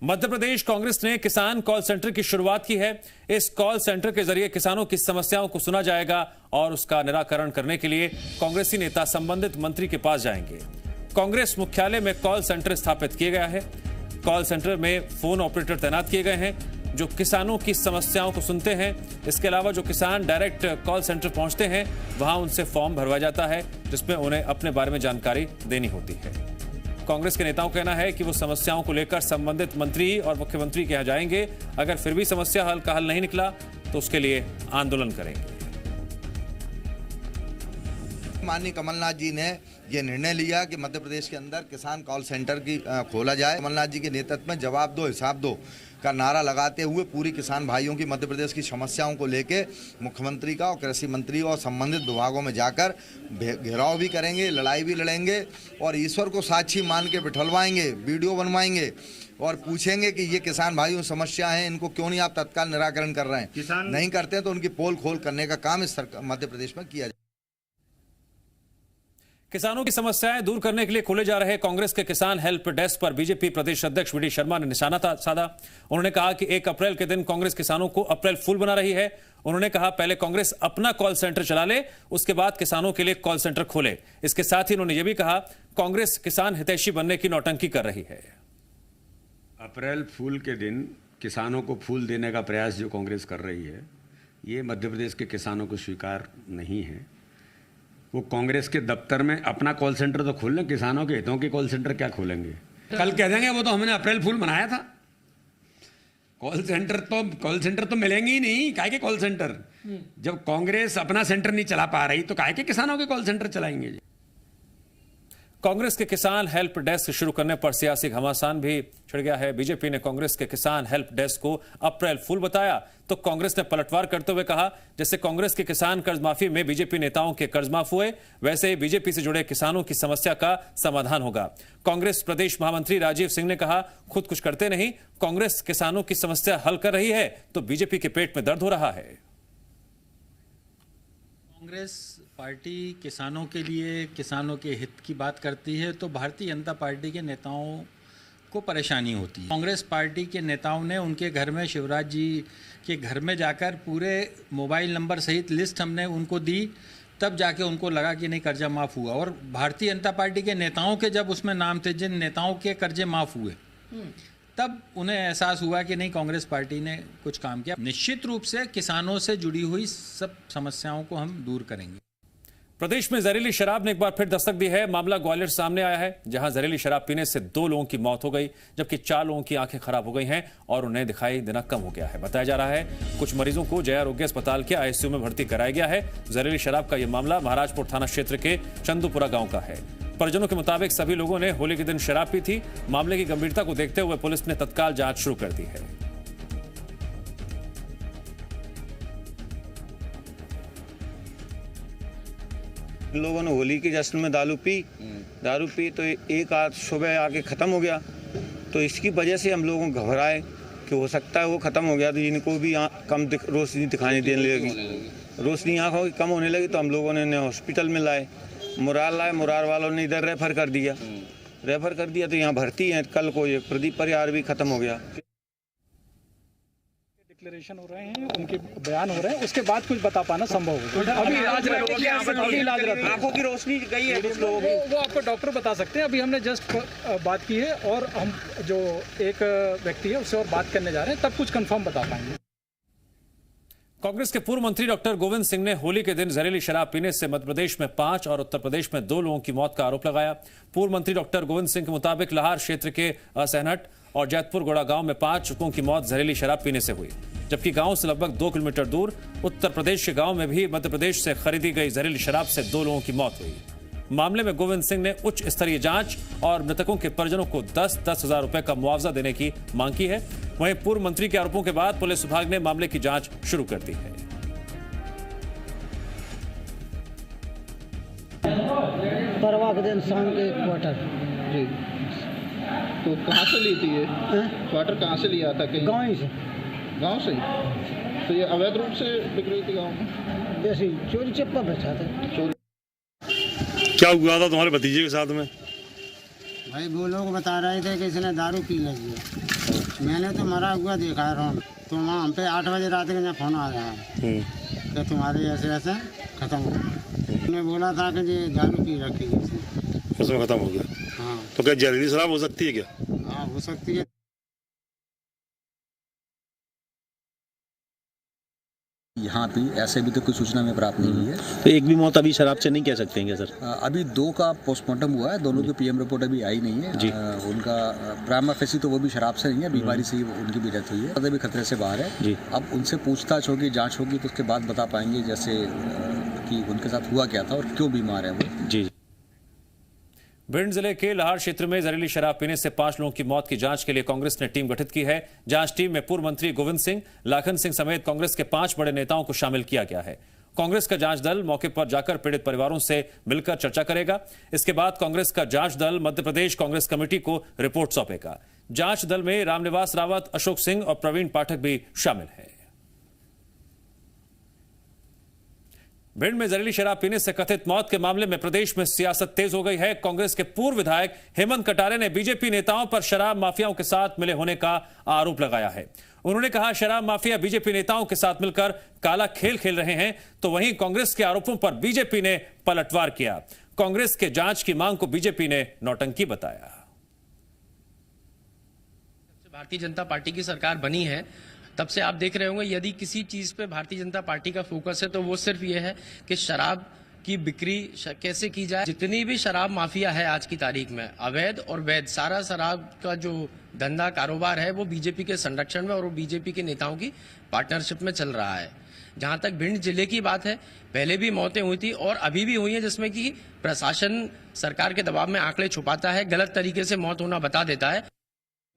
मध्य प्रदेश कांग्रेस ने किसान call centre की शुरुआत की है। इस कॉल सेंटर के जरिए किसानों की समस्याओं को सुना जाएगा और उसका निराकरण करने के लिए कांग्रेसी नेता संबंधित मंत्री के पास जाएंगे। कांग्रेस मुख्यालय में कॉल सेंटर स्थापित किया गया है। कॉल सेंटर में फोन ऑपरेटर तैनात किए गए हैं जो किसानों की समस्याओं को सुनते हैं। इसके अलावा जो किसान डायरेक्ट कॉल सेंटर पहुंचते हैं वहां उनसे फॉर्म भरवाया जाता है जिसमें उन्हें अपने बारे में जानकारी देनी होती है। कांग्रेस के नेताओं का कहना है कि वो समस्याओं को लेकर संबंधित मंत्री और मुख्यमंत्री के यहां जाएंगे। अगर फिर भी समस्या का हल नहीं निकला तो उसके लिए आंदोलन करेंगे। माननीय कमलनाथ जी ने ये निर्णय लिया कि मध्य प्रदेश के अंदर किसान कॉल सेंटर की खोला जाए। कमलनाथ जी के नेतृत्व में जवाब दो हिसाब दो का नारा लगाते हुए पूरी किसान भाइयों की मध्य प्रदेश की समस्याओं को लेके मुख्यमंत्री का और कृषि मंत्री और संबंधित विभागों में जाकर घेराव भी करेंगे, लड़ाई भी लड़ेंगे और ईश्वर को साक्षी मान के बिठलवाएंगे, वीडियो बनवाएंगे और पूछेंगे कि ये किसान भाइयों समस्या है, इनको क्यों नहीं आप तत्काल निराकरण कर रहे हैं। नहीं करते हैं तो उनकी पोल खोल करने का काम इस मध्य प्रदेश में किया जाए। किसानों की समस्याएं दूर करने के लिए खोले जा रहे कांग्रेस के किसान हेल्प डेस्क पर बीजेपी प्रदेश अध्यक्ष वी डी शर्मा ने निशाना साधा। उन्होंने कहा कि 1 अप्रैल के दिन कांग्रेस किसानों को अप्रैल फूल बना रही है। उन्होंने कहा पहले कांग्रेस अपना कॉल सेंटर चला ले, उसके बाद किसानों के लिए कॉल सेंटर खोले। इसके साथ ही उन्होंने यह भी कहा कांग्रेस किसान हितैषी बनने की नौटंकी कर रही है। अप्रैल फूल के दिन किसानों को फूल देने का प्रयास जो कांग्रेस कर रही है ये मध्य प्रदेश के किसानों को स्वीकार नहीं है। वो कांग्रेस के दफ्तर में अपना कॉल सेंटर तो खोल लें, किसानों के हितों के कॉल सेंटर क्या खोलेंगे? कल कह देंगे वो तो हमने अप्रैल फूल मनाया था। कॉल सेंटर तो मिलेंगे ही नहीं। काहे के कॉल सेंटर? जब कांग्रेस अपना सेंटर नहीं चला पा रही तो काहे के किसानों के कॉल सेंटर चलाएंगे? कांग्रेस के किसान हेल्प डेस्क शुरू करने पर सियासी घमासान भी छिड़ गया है। बीजेपी ने कांग्रेस के किसान हेल्प डेस्क को अप्रैल फूल बताया तो कांग्रेस ने पलटवार करते हुए कहा जैसे कांग्रेस के किसान कर्ज माफी में बीजेपी नेताओं के कर्ज माफ हुए वैसे ही बीजेपी से जुड़े किसानों की समस्या का समाधान होगा। कांग्रेस प्रदेश महामंत्री राजीव सिंह ने कहा खुद कुछ करते नहीं, कांग्रेस किसानों की समस्या हल कर रही है तो बीजेपी के पेट में दर्द हो रहा है। कांग्रेस पार्टी किसानों के लिए, किसानों के हित की बात करती है तो भारतीय जनता पार्टी के नेताओं को परेशानी होती है। कांग्रेस पार्टी के नेताओं ने उनके घर में, शिवराज जी के घर में जाकर पूरे मोबाइल नंबर सहित लिस्ट हमने उनको दी, तब जाके उनको लगा कि नहीं कर्जा माफ़ हुआ। और भारतीय जनता पार्टी के नेताओं के जब उसमें नाम थे, जिन नेताओं के कर्जे माफ़ हुए, तब उन्हें एहसास हुआ कि नहीं कांग्रेस पार्टी ने कुछ काम किया। निश्चित रूप से किसानों से जुड़ी हुई सब समस्याओं को हम दूर करेंगे। प्रदेश में जहरीली शराब ने एक बार फिर दस्तक दी है। मामला ग्वालियर सामने आया है जहां जहरीली शराब पीने से 2 लोगों की मौत हो गई जबकि 4 लोगों की आंखें खराब हो गई हैं और उन्हें दिखाई देना कम हो गया है। बताया जा रहा है कुछ मरीजों को जय आरोग्य अस्पताल के आईसीयू में भर्ती कराया गया है। जहरीली शराब का यह मामला महाराजपुर थाना क्षेत्र के चंदूपुरा गांव का है। परिजनों के मुताबिक सभी लोगों ने होली के दिन शराब पी थी। मामले की गंभीरता को देखते हुए पुलिस ने तत्काल जांच शुरू कर दी है। लोगों ने होली के जश्न में दारू पी तो एक आध सुबह आके ख़त्म हो गया। तो इसकी वजह से हम लोगों को घबराए कि हो सकता है वो ख़त्म हो गया तो इनको भी कम रोशनी दिखाई देने लगी। रोशनी आँखों की कम होने लगी तो हम लोगों ने इन्हें हॉस्पिटल में लाए, मुरार वालों ने इधर रेफ़र कर दिया तो यहाँ भर्ती हैं। कल को ये प्रदीप परिवार भी ख़त्म हो गया। डिक्लेरेशन हो रहे हैं, उनके बयान हो रहे हैं, उसके बाद कुछ बता पाना संभव होगा। अभी इलाज आंखों की रोशनी गई है कुछ लोगों की, वो आपको डॉक्टर बता सकते हैं। अभी हमने जस्ट बात की है और हम जो एक व्यक्ति है उससे और बात करने जा रहे हैं, तब कुछ कंफर्म बता पाएंगे। कांग्रेस के पूर्व मंत्री डॉक्टर गोविंद सिंह ने होली के दिन जहरीली शराब पीने से मध्य प्रदेश में 5 और उत्तर प्रदेश में 2 लोगों की मौत का आरोप लगाया। पूर्व मंत्री डॉक्टर गोविंद सिंह के मुताबिक लाहार क्षेत्र के असहनट और जैतपुर गोड़ा गांव में 5 लोगों की मौत जहरीली शराब पीने से हुई जबकि गांव से लगभग 2 किलोमीटर दूर उत्तर प्रदेश के गांव में भी मध्य प्रदेश से खरीदी गई जहरीली शराब से 2 लोगों की मौत हुई। मामले में गोविंद सिंह ने उच्च स्तरीय जांच और मृतकों के परिजनों को 10-10 हजार रुपए का मुआवजा देने की मांग की है। वहीं पूर्व मंत्री के आरोपों के बाद पुलिस विभाग ने मामले की जांच शुरू कर दी है। परवा के दिन शाम के क्वार्टर जी। तो कहाँ से ली थी ये क्वार्टर? कहाँ से लिया था? कहीं गाँव से ही? तो ये अवैध रूप से बिक रही थी गाँव में? जैसे चोरी चप्पा बेचा था। चोरी क्या हुआ था तुम्हारे भतीजे के साथ में? भाई वो लोग बता रहे थे कि इसने दारू पी ली है। मैंने तो मरा हुआ देखा है रोड, तो वहाँ हम पे 8 बजे रात के फोन आ गया कि तुम्हारे ऐसे ऐसे खत्म हो गया। उन्होंने बोला था कि ये दारू पी रखी है उसमें खत्म हो गया। हाँ तो क्या जहरीली शराब हो सकती है क्या? हाँ हो सकती है। यहाँ भी ऐसे भी तो कोई सूचना में प्राप्त नहीं हुई है। तो एक भी मौत अभी शराब से नहीं कह सकते हैं क्या सर? अभी 2 का पोस्टमार्टम हुआ है, दोनों की पीएम रिपोर्ट अभी आई नहीं है जी। उनका प्राइमा फेसी तो वो भी शराब से नहीं है, बीमारी से ही उनकी भी डेथ हुई है, अभी खतरे से बाहर है जी। अब उनसे पूछताछ होगी, जांच होगी, तो उसके बाद बता पाएंगे जैसे कि उनके साथ हुआ क्या था और क्यों बीमार है वो जी। भिंड जिले के लाहौर क्षेत्र में जहरीली शराब पीने से 5 लोगों की मौत की जांच के लिए कांग्रेस ने टीम गठित की है। जांच टीम में पूर्व मंत्री गोविंद सिंह, लाखन सिंह समेत कांग्रेस के 5 बड़े नेताओं को शामिल किया गया है। कांग्रेस का जांच दल मौके पर जाकर पीड़ित परिवारों से मिलकर चर्चा करेगा। इसके बाद कांग्रेस का जांच दल मध्य प्रदेश कांग्रेस कमेटी को रिपोर्ट सौंपेगा। जांच दल में रामनिवास रावत, अशोक सिंह और प्रवीण पाठक भी शामिल है। भिंड में जहरीली शराब पीने से कथित मौत के मामले में प्रदेश में सियासत तेज हो गई है। कांग्रेस के पूर्व विधायक हेमंत कटारे ने बीजेपी नेताओं पर शराब माफियाओं के साथ मिले होने का आरोप लगाया है। उन्होंने कहा, शराब माफिया बीजेपी नेताओं के साथ मिलकर काला खेल खेल रहे हैं, तो वहीं कांग्रेस के आरोपों पर बीजेपी ने पलटवार किया। कांग्रेस के जांच की मांग को बीजेपी ने नौटंकी बताया। भारतीय जनता पार्टी की सरकार बनी है तब से आप देख रहे होंगे, यदि किसी चीज पे भारतीय जनता पार्टी का फोकस है तो वो सिर्फ ये है कि शराब की बिक्री कैसे की जाए। जितनी भी शराब माफिया है आज की तारीख में, अवैध और वैध, सारा शराब का जो धंधा कारोबार है वो बीजेपी के संरक्षण में और वो बीजेपी के नेताओं की पार्टनरशिप में चल रहा है। जहां तक भिंड जिले की बात है, पहले भी मौतें हुई थी और अभी भी हुई है, जिसमें कि प्रशासन सरकार के दबाव में आंकड़े छुपाता है, गलत तरीके से मौत होना बता देता है।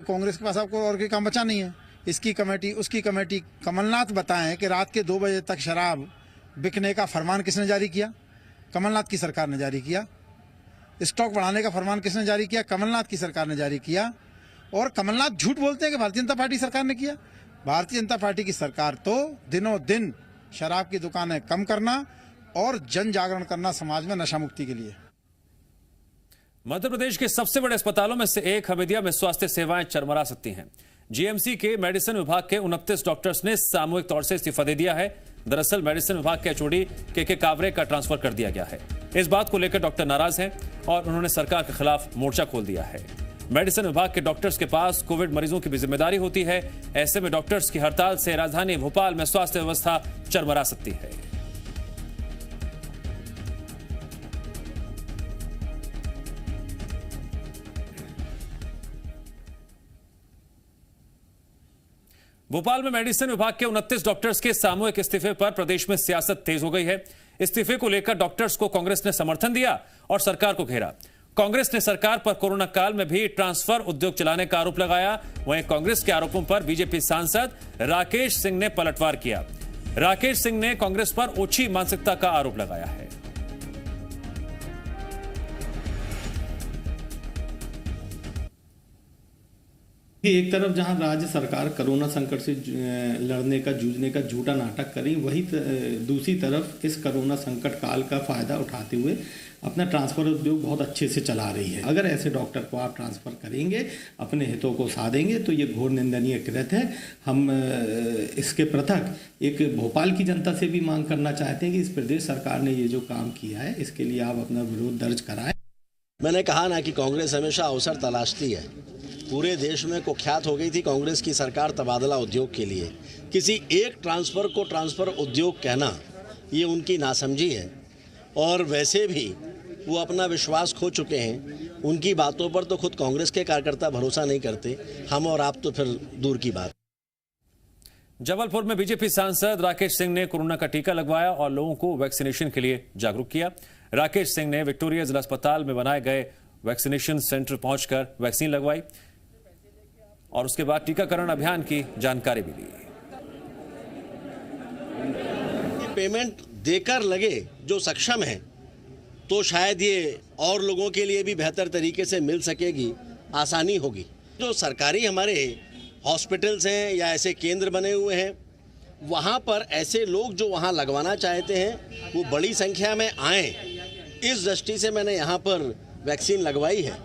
कांग्रेस के पास आपको और कोई काम बचा नहीं है। इसकी कमेटी उसकी कमेटी, कमलनाथ बताएं कि रात के 2 बजे तक शराब बिकने का फरमान किसने जारी किया? कमलनाथ की सरकार ने जारी किया। स्टॉक बढ़ाने का फरमान किसने जारी किया? कमलनाथ की सरकार ने जारी किया। और कमलनाथ झूठ बोलते हैं कि भारतीय जनता पार्टी सरकार ने किया। भारतीय जनता पार्टी की सरकार तो दिनों दिन शराब की दुकानें कम करना और जन जागरण करना समाज में नशा मुक्ति के लिए। मध्य प्रदेश के सबसे बड़े अस्पतालों में से एक हमीदिया में स्वास्थ्य सेवाएं चरमरा सकती हैं। जीएमसी के मेडिसिन विभाग के 29 डॉक्टर्स ने सामूहिक तौर से इस्तीफा दे दिया है। दरअसल मेडिसिन विभाग के एचओडी के कावरे का ट्रांसफर कर दिया गया है। इस बात को लेकर डॉक्टर नाराज हैं और उन्होंने सरकार के खिलाफ मोर्चा खोल दिया है। मेडिसिन विभाग के डॉक्टर्स के पास कोविड मरीजों की भी जिम्मेदारी होती है। ऐसे में डॉक्टर्स की हड़ताल से राजधानी भोपाल में स्वास्थ्य व्यवस्था चरमरा सकती है। भोपाल में मेडिसिन विभाग के 29 डॉक्टर्स के सामूहिक इस्तीफे पर प्रदेश में सियासत तेज हो गई है। इस्तीफे को लेकर डॉक्टर्स को कांग्रेस ने समर्थन दिया और सरकार को घेरा। कांग्रेस ने सरकार पर कोरोना काल में भी ट्रांसफर उद्योग चलाने का आरोप लगाया। वहीं कांग्रेस के आरोपों पर बीजेपी सांसद राकेश सिंह ने पलटवार किया। राकेश सिंह ने कांग्रेस पर ओछी मानसिकता का आरोप लगाया है। एक तरफ जहां राज्य सरकार कोरोना संकट से लड़ने का, जूझने का झूठा नाटक करी, वही दूसरी तरफ इस कोरोना संकट काल का फायदा उठाते हुए अपना ट्रांसफर उद्योग बहुत अच्छे से चला रही है। अगर ऐसे डॉक्टर को आप ट्रांसफर करेंगे, अपने हितों को साधेंगे, तो ये घोर निंदनीय कृत्य है। हम इसके पृथक एक भोपाल की जनता से भी मांग करना चाहते हैं कि इस प्रदेश सरकार ने ये जो काम किया है, इसके लिए आप अपना विरोध दर्ज कराएं। मैंने कहा ना कि कांग्रेस हमेशा अवसर तलाशती है। पूरे देश में कुख्यात हो गई थी कांग्रेस की सरकार तबादला उद्योग के लिए। किसी एक ट्रांसफ़र को ट्रांसफ़र उद्योग कहना ये उनकी नासमझी है। और वैसे भी वो अपना विश्वास खो चुके हैं। उनकी बातों पर तो खुद कांग्रेस के कार्यकर्ता भरोसा नहीं करते, हम और आप तो फिर दूर की बात। जबलपुर में बीजेपी सांसद राकेश सिंह ने कोरोना का टीका लगवाया और लोगों को वैक्सीनेशन के लिए जागरूक किया। राकेश सिंह ने विक्टोरिया जिला अस्पताल में बनाए गए वैक्सीनेशन सेंटर पहुंचकर वैक्सीन लगवाई और उसके बाद टीकाकरण अभियान की जानकारी भी ली। पेमेंट देकर लगे जो सक्षम है तो शायद ये और लोगों के लिए भी बेहतर तरीके से मिल सकेगी, आसानी होगी। जो सरकारी हमारे हॉस्पिटल्स हैं या ऐसे केंद्र बने हुए हैं, वहाँ पर ऐसे लोग जो वहाँ लगवाना चाहते हैं वो बड़ी संख्या में आएँ, इस दृष्टि से मैंने यहाँ पर वैक्सीन लगवाई है।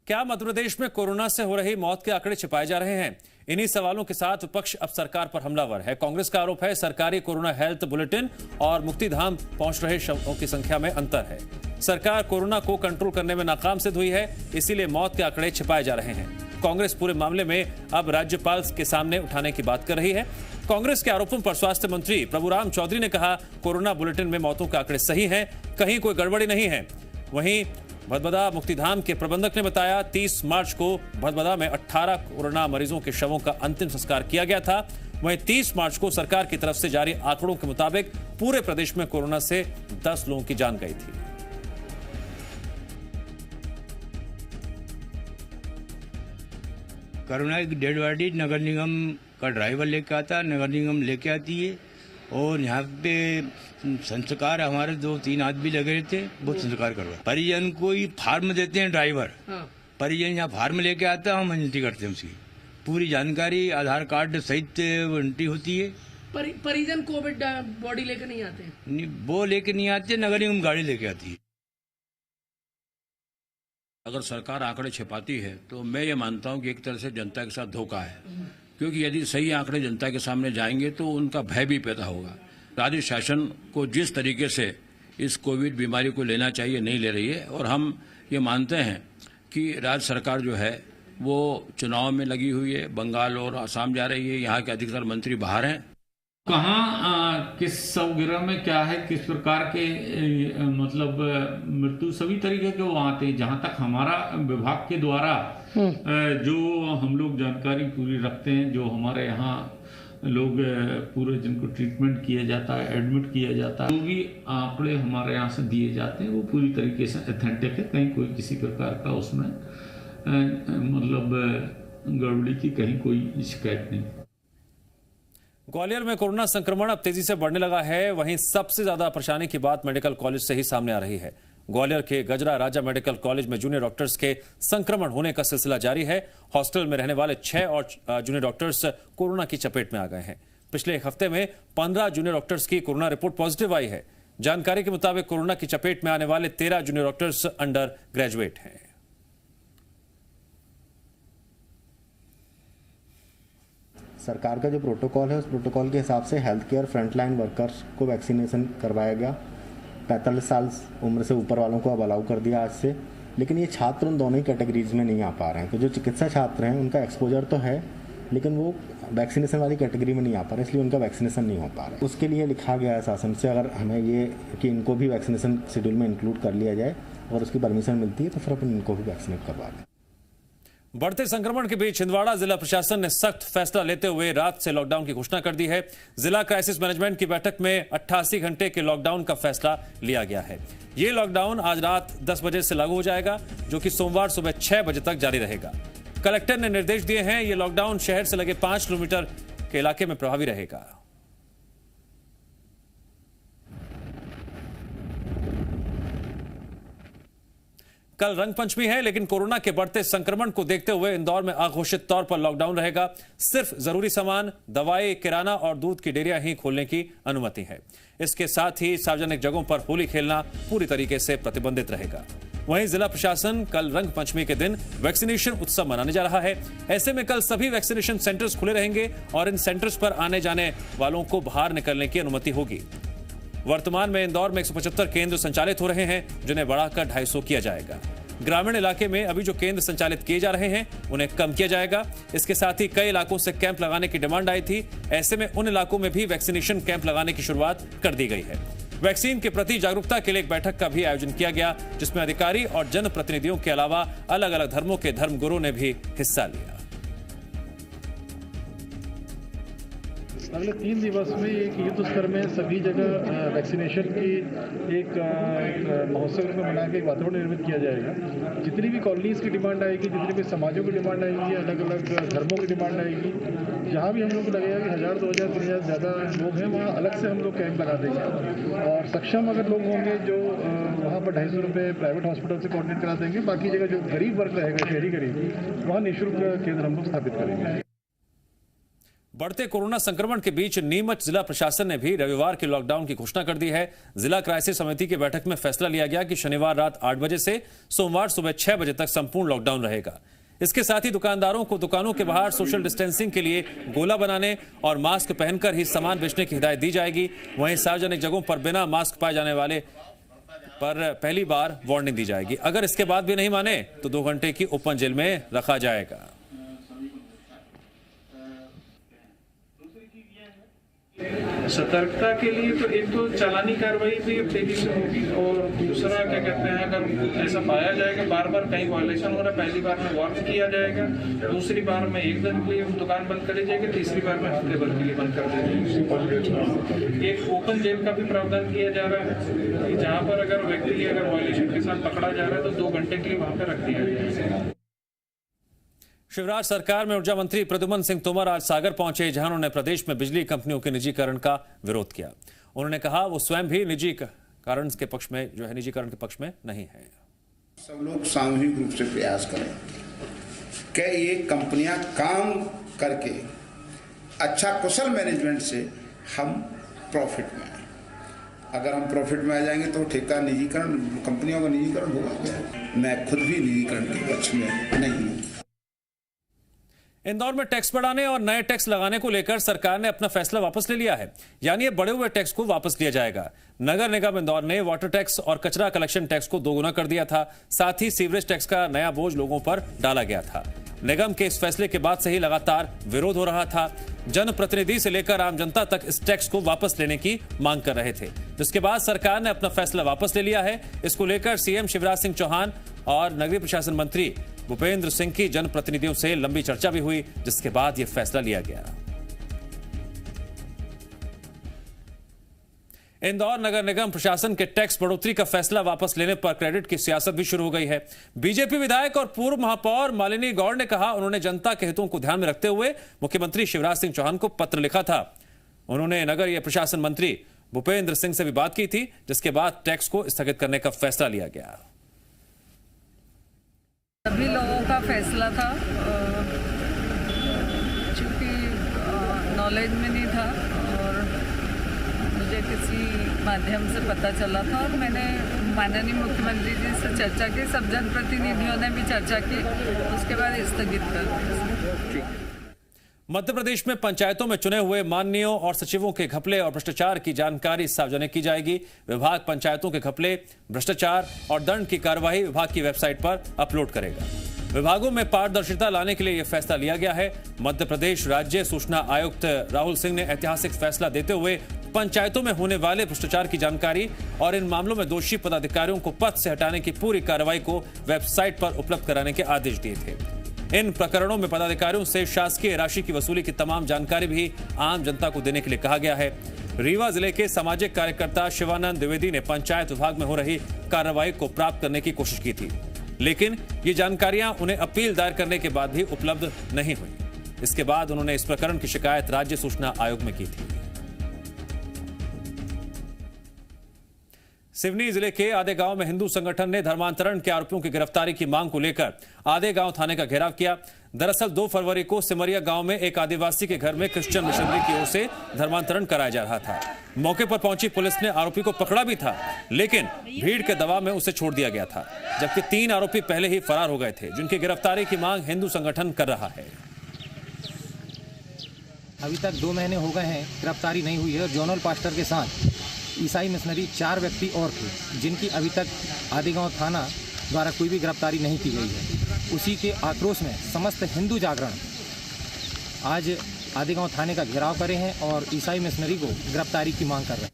क्या मध्य प्रदेश में कोरोना से हो रही मौत के आंकड़े छिपाए जा रहे हैं? इन्हीं सवालों के साथ विपक्ष अब सरकार पर हमलावर है। कांग्रेस का आरोप है सरकारी कोरोना हेल्थ बुलेटिन और मुक्तिधाम पहुंच रहे शवों की संख्या में अंतर है। सरकार कोरोना को कंट्रोल करने में नाकाम सिद्ध हुई है, इसीलिए मौत के आंकड़े छिपाए जा रहे हैं। कांग्रेस पूरे मामले में अब राज्यपाल के सामने उठाने की बात कर रही है। कांग्रेस के आरोपों पर स्वास्थ्य मंत्री प्रभुराम चौधरी ने कहा, कोरोना बुलेटिन में मौतों के आंकड़े सही हैं, कहीं कोई गड़बड़ी नहीं है। वहीं भदभदा मुक्तिधाम के प्रबंधक ने बताया 30 मार्च को भदभदा में 18 कोरोना मरीजों के शवों का अंतिम संस्कार किया गया था। वहीं 30 मार्च को सरकार की तरफ से जारी आंकड़ों के मुताबिक पूरे प्रदेश में कोरोना से 10 लोगों की जान गई थी। कोरोना की डेड बॉडी नगर निगम का ड्राइवर लेके आता, नगर निगम लेके आती है और यहाँ पे संस्कार हमारे 2-3 आदमी लगे रहते हैं, वो संस्कार करवा। परिजन को ही फार्म देते हैं ड्राइवर, परिजन यहाँ फार्म लेके आता है, हम एंट्री करते हैं उसकी पूरी जानकारी आधार कार्ड सहित एंट्री होती है। परिजन कोविड बॉडी लेकर नहीं आते? नहीं, वो लेके नहीं आते, नगर निगम गाड़ी लेके आती है। अगर सरकार आंकड़े छिपाती है तो मैं ये मानता हूँ कि एक तरह से जनता के साथ धोखा है, क्योंकि यदि सही आंकड़े जनता के सामने जाएंगे तो उनका भय भी पैदा होगा। राज्य शासन को जिस तरीके से इस कोविड बीमारी को लेना चाहिए नहीं ले रही है, और हम ये मानते हैं कि राज्य सरकार जो है वो चुनाव में लगी हुई है, बंगाल और असम जा रही है, यहाँ के अधिकतर मंत्री बाहर हैं। कहाँ किस सवगिरह में क्या है, किस प्रकार के मतलब मृत्यु, सभी तरीके के वो आते हैं। जहाँ तक हमारा विभाग के द्वारा जो हम लोग जानकारी पूरी रखते हैं, जो हमारे यहाँ लोग पूरे जिनको ट्रीटमेंट किया जाता है, एडमिट किया जाता है, जो भी आंकड़े हमारे यहाँ से दिए जाते हैं वो पूरी तरीके से ऑथेंटिक है। कहीं कोई किसी प्रकार का उसमें मतलब गड़बड़ी की कहीं कोई शिकायत नहीं। ग्वालियर में कोरोना संक्रमण अब तेजी से बढ़ने लगा है। वहीं सबसे ज्यादा परेशानी की बात मेडिकल कॉलेज से ही सामने आ रही है। ग्वालियर के गजरा राजा मेडिकल कॉलेज में जूनियर डॉक्टर्स के संक्रमण होने का सिलसिला जारी है। हॉस्टल में रहने वाले 6 और जूनियर डॉक्टर्स कोरोना की चपेट में आ गए हैं। पिछले एक हफ्ते में 15 जूनियर डॉक्टर्स की कोरोना रिपोर्ट पॉजिटिव आई है। जानकारी के मुताबिक कोरोना की चपेट में आने वाले 13 जूनियर डॉक्टर्स अंडर ग्रेजुएट हैं। सरकार का जो प्रोटोकॉल है उस प्रोटोकॉल के हिसाब से हेल्थ केयर फ्रंटलाइन वर्कर्स को वैक्सीनेशन करवाया गया। 45 साल उम्र से ऊपर वालों को अब अलाउ कर दिया आज से, लेकिन ये छात्र उन दोनों ही कैटेगरीज में नहीं आ पा रहे हैं। तो जो चिकित्सा छात्र हैं उनका एक्सपोजर तो है, लेकिन वो वैक्सीनेशन वाली कैटेगरी में नहीं आ पा रहे, इसलिए उनका वैक्सीनेशन नहीं हो पा रहा है। उसके लिए लिखा गया है शासन से, अगर हमें ये कि इनको भी वैक्सीनेशन शेड्यूल में इंक्लूड कर लिया जाए, अगर उसकी परमिशन मिलती है तो फिर अपन इनको भी वैक्सीनेट करवा दें। बढ़ते संक्रमण के बीच छिंदवाड़ा जिला प्रशासन ने सख्त फैसला लेते हुए रात से लॉकडाउन की घोषणा कर दी है। जिला क्राइसिस मैनेजमेंट की बैठक में 88 घंटे के लॉकडाउन का फैसला लिया गया है। ये लॉकडाउन आज रात 10 बजे से लागू हो जाएगा, जो कि सोमवार सुबह 6 बजे तक जारी रहेगा। कलेक्टर ने निर्देश दिए हैं, ये लॉकडाउन शहर से लगे 5 किलोमीटर के इलाके में प्रभावी रहेगा। कल रंग पंचमी है, लेकिन कोरोना के बढ़ते संक्रमण को देखते हुए इंदौर में अघोषित तौर पर लॉकडाउन रहेगा। सिर्फ जरूरी सामान, दवाई, किराना और दूध की डेयरियां ही खोलने की अनुमति है। इसके साथ ही सार्वजनिक जगहों पर होली खेलना पूरी तरीके से प्रतिबंधित रहेगा। वहीं जिला प्रशासन कल रंग पंचमी के दिन वैक्सीनेशन उत्सव मनाने जा रहा है। ऐसे में कल सभी वैक्सीनेशन सेंटर्स खुले रहेंगे और इन सेंटर्स पर आने जाने वालों को बाहर निकलने की अनुमति होगी। वर्तमान में इंदौर में 175 केंद्र संचालित हो रहे हैं, जिन्हें बढ़ाकर 250 किया जाएगा। ग्रामीण इलाके में अभी जो केंद्र संचालित किए जा रहे हैं उन्हें कम किया जाएगा। इसके साथ ही कई इलाकों से कैंप लगाने की डिमांड आई थी। ऐसे में उन इलाकों में भी वैक्सीनेशन कैंप लगाने की शुरुआत कर दी गई है। वैक्सीन के प्रति जागरूकता के लिए एक बैठक का भी आयोजन किया गया, जिसमें अधिकारी और जनप्रतिनिधियों के अलावा अलग अलग धर्मों के धर्मगुरुओं ने भी हिस्सा लिया। अगले 3 दिवस में एक युद्ध स्तर में सभी जगह वैक्सीनेशन की एक महोत्सव में मना के एक वातावरण निर्मित किया जाएगा। जितनी भी कॉलोनीज की डिमांड आएगी, जितनी भी समाजों की डिमांड आएगी, अलग अलग धर्मों की डिमांड आएगी, जहाँ भी हम लोग को लगेगा कि 1000, 2000, 3000 ज़्यादा लोग हैं, वहाँ अलग से हम लोग कैंप लगा देंगे। और सक्षम अगर लोग होंगे जो वहाँ पर 250 रुपये प्राइवेट हॉस्पिटल से कोऑर्डिनेट करा देंगे। बाकी जगह जो गरीब वर्ग रहेगा, शहरी गरीब, वहाँ निःशुल्क केंद्र हम लोग स्थापित करेंगे। बढ़ते कोरोना संक्रमण के बीच नीमच जिला प्रशासन ने भी रविवार के लॉकडाउन की घोषणा कर दी है। जिला क्राइसिस समिति की बैठक में फैसला लिया गया कि शनिवार रात 8 बजे से सोमवार सुबह 6 बजे तक संपूर्ण लॉकडाउन रहेगा। इसके साथ ही दुकानदारों को दुकानों के बाहर सोशल डिस्टेंसिंग के लिए गोला बनाने और मास्क पहनकर ही सामान बेचने की हिदायत दी जाएगी। वहीं सार्वजनिक जगहों पर बिना मास्क पाए जाने वाले पर पहली बार वार्निंग दी जाएगी। अगर इसके बाद भी नहीं माने तो 2 घंटे की ओपन जेल में रखा जाएगा। सतर्कता के लिए तो एक तो चालानी कार्रवाई भी अब तेजी से होगी और दूसरा क्या कहते हैं, अगर ऐसा पाया जाएगा बार बार कहीं वायलेशन हो रहा है, पहली बार में वार्न किया जाएगा, दूसरी बार में 1 दिन के लिए दुकान बंद करी जाएगी, तीसरी बार में हफ्ते भर के लिए बंद कर दी जाएगी। एक ओपन जेल का भी प्रावधान किया जा रहा है कि जहाँ पर अगर व्यक्ति अगर वायलेशन के साथ पकड़ा जा रहा है तो 2 घंटे के लिए वहाँ पर रख दिया जाएगा। शिवराज सरकार में ऊर्जा मंत्री प्रद्युम्न सिंह तोमर आज सागर पहुंचे, जहां उन्होंने प्रदेश में बिजली कंपनियों के निजीकरण का विरोध किया। उन्होंने कहा वो स्वयं भी निजीकरण के पक्ष में नहीं है। सब लोग सामूहिक रूप से प्रयास करें कि ये कंपनियां काम करके अच्छा कुशल मैनेजमेंट से हम प्रॉफिट में आए। अगर हम प्रॉफिट में आ जाएंगे तो ठेका निजीकरण, कंपनियों का निजीकरण होगा। मैं खुद भी निजीकरण के पक्ष में नहीं हूँ। इंदौर में टैक्स बढ़ाने और नए टैक्स लगाने को लेकर सरकार ने अपना फैसला वापस ले लिया है, यानी ये बढ़े हुए टैक्स को वापस लिया जाएगा। नगर निगम इंदौर ने वाटर टैक्स और कचरा कलेक्शन टैक्स को 2 गुना कर दिया था। साथ ही सीवरेज टैक्स का नया बोझ लोगों पर डाला गया था। निगम के इस फैसले के बाद से ही लगातार विरोध हो रहा था। जनप्रतिनिधि से लेकर आम जनता तक इस टैक्स को वापस लेने की मांग कर रहे थे, जिसके बाद सरकार ने अपना फैसला वापस ले लिया है। इसको लेकर सीएम शिवराज सिंह चौहान और नगरीय प्रशासन मंत्री भूपेंद्र सिंह की जनप्रतिनिधियों से लंबी चर्चा भी हुई, जिसके बाद यह फैसला लिया गया। इंदौर नगर निगम प्रशासन के टैक्स बढ़ोतरी का फैसला वापस लेने पर क्रेडिट की सियासत भी शुरू हो गई है। बीजेपी विधायक और पूर्व महापौर मालिनी गौड़ ने कहा उन्होंने जनता के हितों को ध्यान में रखते हुए मुख्यमंत्री शिवराज सिंह चौहान को पत्र लिखा था। उन्होंने नगरीय प्रशासन मंत्री भूपेंद्र सिंह से भी बात की थी, जिसके बाद टैक्स को स्थगित करने का फैसला लिया गया। सभी लोगों का फैसला था, चूँकि नॉलेज में नहीं था और मुझे किसी माध्यम से पता चला था और मैंने माननीय मुख्यमंत्री जी से चर्चा की, सब जनप्रतिनिधियों ने भी चर्चा की, उसके बाद स्थगित कर दिया। मध्य प्रदेश में पंचायतों में चुने हुए माननीयों और सचिवों के घपले और भ्रष्टाचार की जानकारी सार्वजनिक की जाएगी। विभाग पंचायतों के घपले, भ्रष्टाचार और दंड की कार्यवाही विभाग की वेबसाइट पर अपलोड करेगा। विभागों में पारदर्शिता लाने के लिए यह फैसला लिया गया है। मध्य प्रदेश राज्य सूचना आयुक्त राहुल सिंह ने ऐतिहासिक फैसला देते हुए पंचायतों में होने वाले भ्रष्टाचार की जानकारी और इन मामलों में दोषी पदाधिकारियों को पद से हटाने की पूरी कार्रवाई को वेबसाइट पर उपलब्ध कराने के आदेश दिए थे। इन प्रकरणों में पदाधिकारियों से शासकीय राशि की वसूली की तमाम जानकारी भी आम जनता को देने के लिए कहा गया है। रीवा जिले के सामाजिक कार्यकर्ता शिवानंद द्विवेदी ने पंचायत विभाग में हो रही कार्रवाई को प्राप्त करने की कोशिश की थी, लेकिन ये जानकारियां उन्हें अपील दायर करने के बाद भी उपलब्ध नहीं हुई। इसके बाद उन्होंने इस प्रकरण की शिकायत राज्य सूचना आयोग में की थी। सिवनी जिले के आधे गांव में हिंदू संगठन ने धर्मांतरण के आरोपियों की गिरफ्तारी की मांग को लेकर आधे गांव थाने का घेराव किया। दरअसल 2 फरवरी को सिमरिया गांव में एक आदिवासी के घर में क्रिश्चियन मिशनरी की ओर से धर्मांतरण कराया जा रहा था। मौके पर पहुंची पुलिस ने आरोपी को पकड़ा भी था, लेकिन भीड़ के दबाव में उसे छोड़ दिया गया था, जबकि 3 आरोपी पहले ही फरार हो गए थे, जिनकी गिरफ्तारी की मांग हिंदू संगठन कर रहा है। अभी तक 2 महीने हो गए हैं, गिरफ्तारी नहीं हुई है और जोनल पास्टर के साथ ईसाई मिशनरी 4 व्यक्ति और थे, जिनकी अभी तक आदिगांव थाना द्वारा कोई भी गिरफ्तारी नहीं की गई है। उसी के आक्रोश में समस्त हिंदू जागरण आज आदिगांव थाने का घेराव करे हैं और ईसाई मिशनरी को गिरफ्तारी की मांग कर रहे हैं।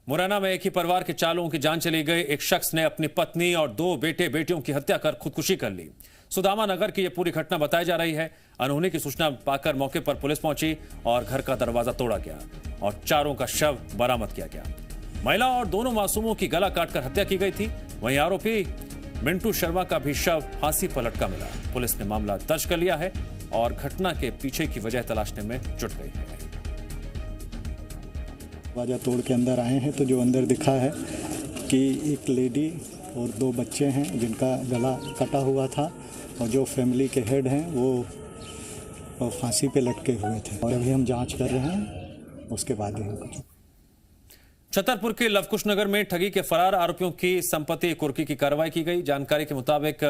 मुरैना में एक ही परिवार के 4 लोगों की जान चली गई। एक शख्स ने अपनी पत्नी और 2 बेटे बेटियों की हत्या कर खुदकुशी कर ली। सुदामा नगर की यह पूरी घटना बताई जा रही है। अनहोनी की सूचना पाकर मौके पर पुलिस पहुंची और घर का दरवाजा तोड़ा गया और 4 का शव बरामद किया गया। महिला और दोनों मासूमों की गला काटकर हत्या की गई थी। वहीं आरोपी मिंटू शर्मा का भी शव फांसी पर लटका मिला। पुलिस ने मामला दर्ज कर लिया है और घटना के पीछे की वजह तलाशने में जुट गई है। दरवाजा तोड़ के अंदर आए हैं तो जो अंदर दिखा है कि एक लेडी और 2 बच्चे हैं जिनका गला कटा हुआ था और जो फैमिली के हेड हैं वो और फांसी पे लटके हुए थे और अभी हम जांच कर रहे हैं, उसके बाद ही कुछ। छतरपुर के लवकुश नगर में ठगी के फरार आरोपियों की संपत्ति कुर्की की कार्रवाई की गई। जानकारी के मुताबिक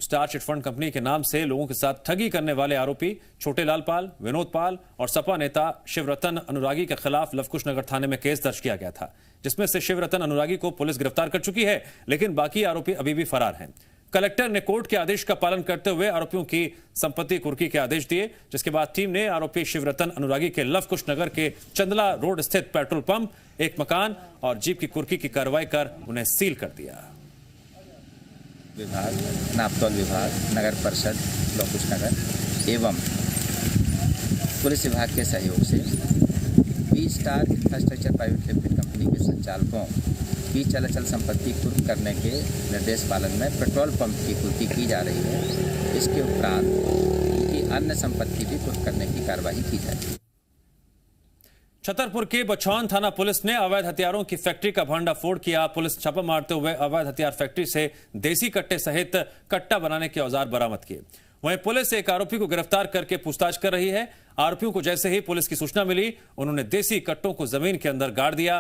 स्टार चिटफंड कंपनी के नाम से लोगों के साथ ठगी करने वाले आरोपी छोटे लाल पाल, विनोद पाल और सपा नेता शिवरतन अनुरागी के खिलाफ लवकुश नगर थाने में केस दर्ज किया गया था, जिसमें से शिवरतन अनुरागी को पुलिस गिरफ्तार कर चुकी है, लेकिन बाकी आरोपी अभी भी फरार हैं। कलेक्टर ने कोर्ट के आदेश का पालन करते हुए आरोपियों की संपत्ति कुर्की के आदेश दिए, जिसके बाद टीम ने आरोपी शिवरतन अनुरागी के लवकुश नगर के चंदला रोड स्थित पेट्रोल पंप, एक मकान और जीप की कुर्की की कार्रवाई कर उन्हें सील कर दिया। विभाग, नापतौल विभाग, नगर परिषद लवकुश नगर एवं पुलिस विभाग के सहयोग से B star infrastructure private limited company के संचालकों की चल संपत्ति कुर्क करने के निर्देश पालन में पेट्रोल पंप की कुर्की की जा रही है। इसके उपरांत उनकी अन्य संपत्ति भी कुर्क करने की कार्रवाई की जाएगी। छतरपुर के बछौन थाना पुलिस ने अवैध हथियारों की फैक्ट्री का भंडाफोड़ किया। पुलिस छापा मारते हुए अवैध हथियार फैक्ट्री से देसी कट्टे सहित कट्टा बनाने के औजार बरामद किए। वहीं पुलिस एक आरोपी को गिरफ्तार करके पूछताछ कर रही है। आरोपियों को जैसे ही पुलिस की सूचना मिली, उन्होंने देसी कट्टों को जमीन के अंदर गाड़ दिया।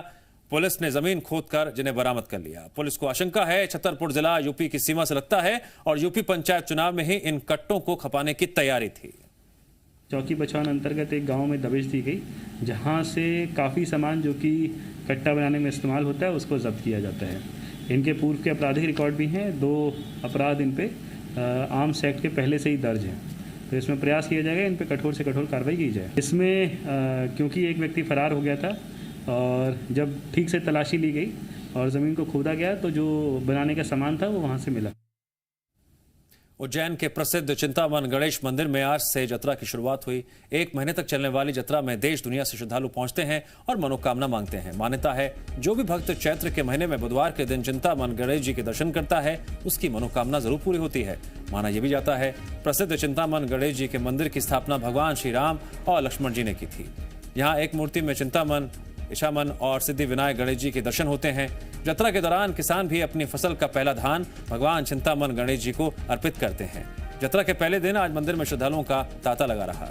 पुलिस ने जमीन खोदकर जिन्हें बरामद कर लिया। पुलिस को आशंका है छतरपुर जिला यूपी की सीमा से लगता है और यूपी पंचायत चुनाव में ही इन कट्टों को खपाने की तैयारी थी। चौकी बछौन अंतर्गत एक गांव में दबिश दी गई, जहां से काफ़ी सामान जो कि कट्टा बनाने में इस्तेमाल होता है उसको जब्त किया जाता है। इनके पूर्व के आपराधिक रिकॉर्ड भी हैं, 2 अपराध इन पे आर्म्स एक्ट के पहले से ही दर्ज हैं। तो इसमें प्रयास किया जाएगा इन पे कठोर से कठोर कार्रवाई की जाए। इसमें क्योंकि एक व्यक्ति फरार हो गया था और जब ठीक से तलाशी ली गई और ज़मीन को खोदा गया तो जो बनाने का सामान था वो वहाँ से मिला। उज्जैन के प्रसिद्ध चिंतामन गणेश मंदिर में आज से जत्रा की शुरुआत हुई। 1 महीने तक चलने वाली जत्रा में देश दुनिया से श्रद्धालु पहुंचते हैं और मनोकामना मांगते हैं। मान्यता है जो भी भक्त चैत्र के महीने में बुधवार के दिन चिंतामन गणेश जी के दर्शन करता है उसकी मनोकामना जरूर पूरी होती है। माना यह भी जाता है प्रसिद्ध चिंतामन गणेश जी के मंदिर की स्थापना भगवान श्री राम और लक्ष्मण जी ने की थी। यहाँ एक मूर्ति में चिंतामन, इशामन और सिद्धि विनायक गणेश जी के दर्शन होते हैं। जत्रा के दौरान किसान भी अपनी फसल का पहला धान भगवान चिंतामन गणेश जी को अर्पित करते हैं। जत्रा के पहले दिन आज मंदिर में श्रद्धालुओं का तांता लगा रहा।